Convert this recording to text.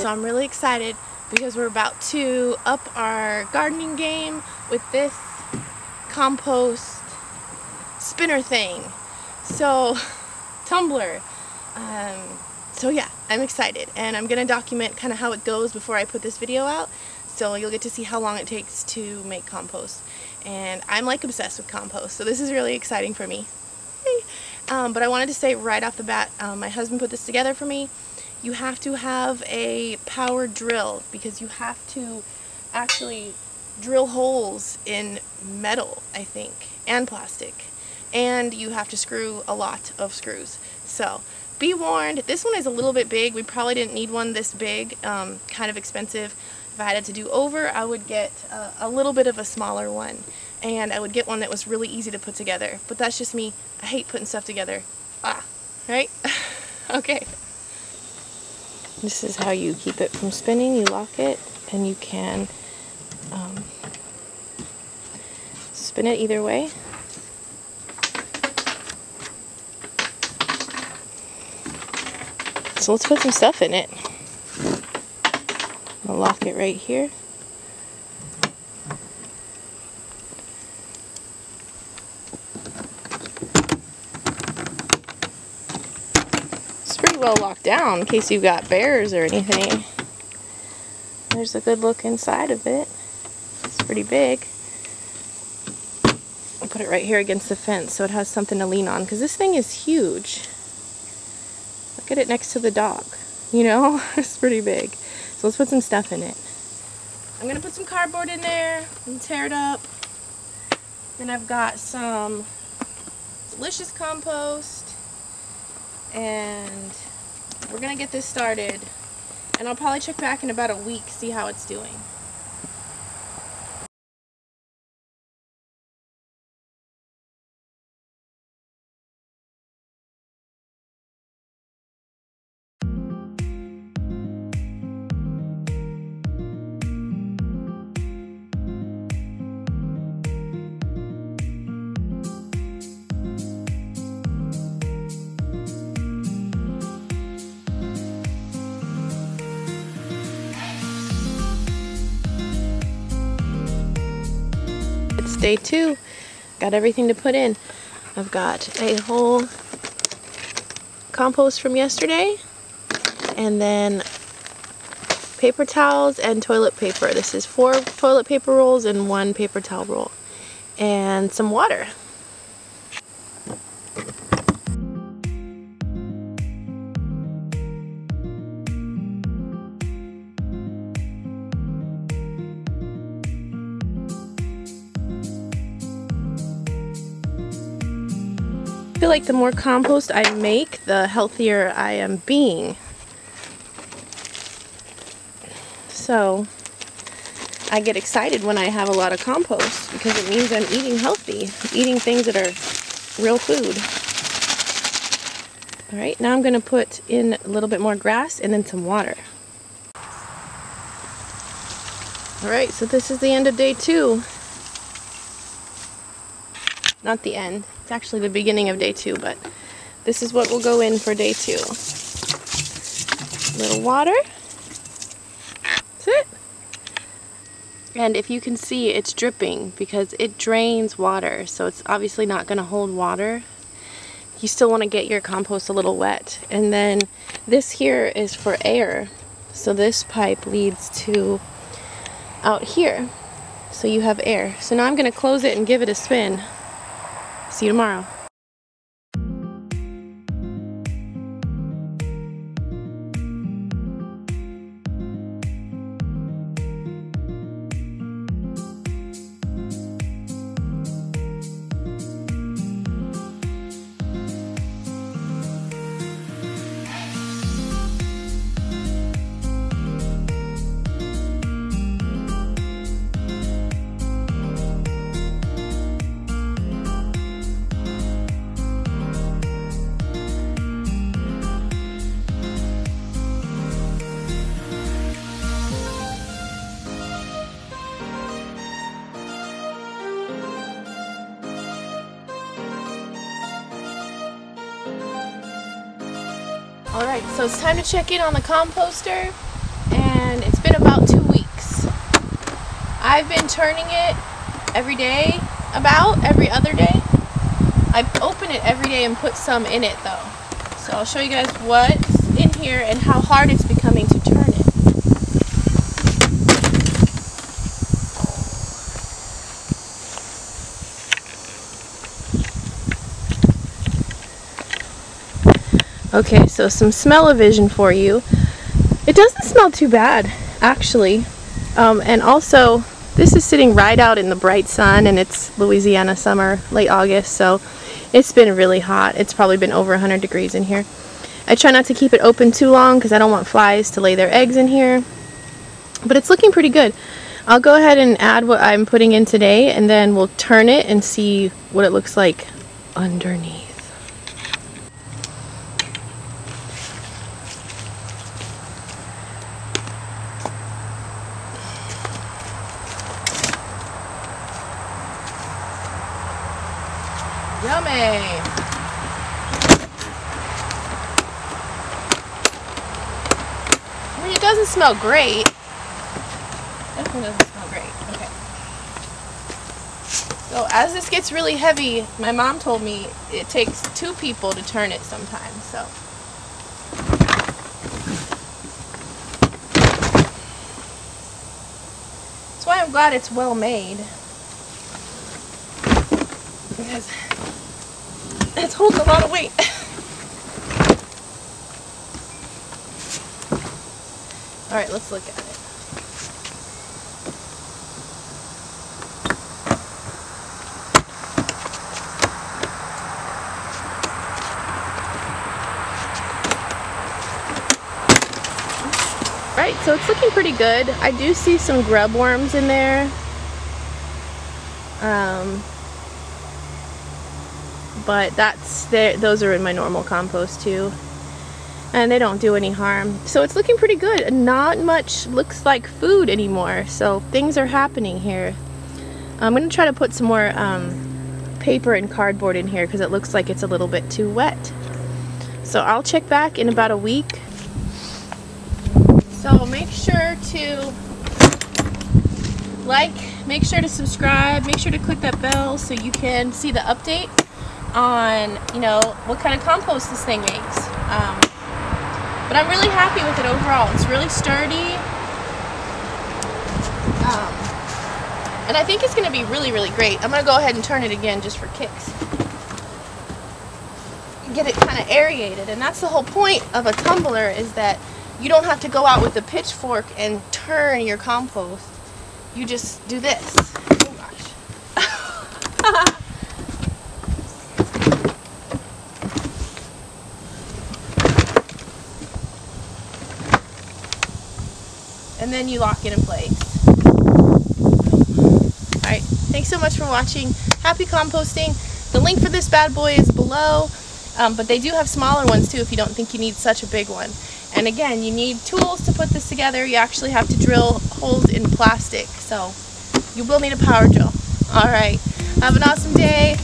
I'm really excited because we're about to up our gardening game with this compost spinner thing. So, tumbler. So yeah, I'm excited, and I'm gonna document kind of how it goes before I put this video out, so you'll get to see how long it takes to make compost. And I'm like obsessed with compost, so this is really exciting for me. But I wanted to say right off the bat, my husband put this together for me. You have to have a power drill because you have to actually drill holes in metal, I think, and plastic, and you have to screw a lot of screws. So be warned, this one is a little bit big. We probably didn't need one this big, kind of expensive. If I had it to do over, I would get a little bit of a smaller one, and I would get one that was really easy to put together. But that's just me. I hate putting stuff together. Right? Okay. This is how you keep it from spinning. You lock it, and you can spin it either way. So let's put some stuff in it. I'll lock it right here. It's pretty well locked down in case you've got bears or anything. There's a good look inside of it. It's pretty big. I'll put it right here against the fence so it has something to lean on, because this thing is huge. Look at it next to the dog, you know? It's pretty big. So let's put some stuff in it. I'm gonna put some cardboard in there and tear it up. Then I've got some delicious compost, and we're gonna get this started. And I'll probably check back in about a week, see how it's doing. It's day 2. Got everything to put in. I've got a whole compost from yesterday, and then paper towels and toilet paper. This is 4 toilet paper rolls and 1 paper towel roll, and some water. I feel like the more compost I make, the healthier I am being. So I get excited when I have a lot of compost because it means I'm eating healthy, eating things that are real food. Alright, now I'm going to put in a little bit more grass and then some water. Alright, so this is the end of day 2. Not the end. It's actually the beginning of day 2, but this is what will go in for day 2. A little water. That's it. And if you can see, it's dripping because it drains water, so it's obviously not going to hold water. You still want to get your compost a little wet. And then this here is for air. So this pipe leads to out here. So you have air. So now I'm going to close it and give it a spin. See you tomorrow. Alright, so it's time to check in on the composter, about 2 weeks. I've been turning it every day, about every other day. I open it every day and put some in it though. So I'll show you guys what's in here and how hard it's becoming to turn it. Okay, so some smell-o-vision for you. It doesn't smell too bad, actually. And also, this is sitting right out in the bright sun, and it's Louisiana summer, late August, so it's been really hot. It's probably been over 100 degrees in here. I try not to keep it open too long because I don't want flies to lay their eggs in here. But it's looking pretty good. I'll go ahead and add what I'm putting in today, and then we'll turn it and see what it looks like underneath. Yummy! I mean, it doesn't smell great. Definitely doesn't smell great. Okay. So as this gets really heavy, my mom told me it takes 2 people to turn it sometimes. So. That's why I'm glad it's well made. Because it's holding a lot of weight. Alright, let's look at it. Alright, so it's looking pretty good. I do see some grub worms in there. But those are in my normal compost too, and they don't do any harm. So it's looking pretty good. Not much looks like food anymore, so things are happening here. I'm going to try to put some more paper and cardboard in here because it looks like it's a little bit too wet. So I'll check back in about a week. So make sure to make sure to subscribe, make sure to click that bell so you can see the update on, you know, what kind of compost this thing makes. But I'm really happy with it overall. It's really sturdy. And I think it's going to be really, really great. I'm going to go ahead and turn it again just for kicks. Get it kind of aerated. And that's the whole point of a tumbler, is that you don't have to go out with a pitchfork and turn your compost. You just do this. Oh gosh. And then you lock it in place. Alright, thanks so much for watching. Happy composting. The link for this bad boy is below, but they do have smaller ones too if you don't think you need such a big one. And again, you need tools to put this together. You actually have to drill holes in plastic, so you will need a power drill. Alright, have an awesome day.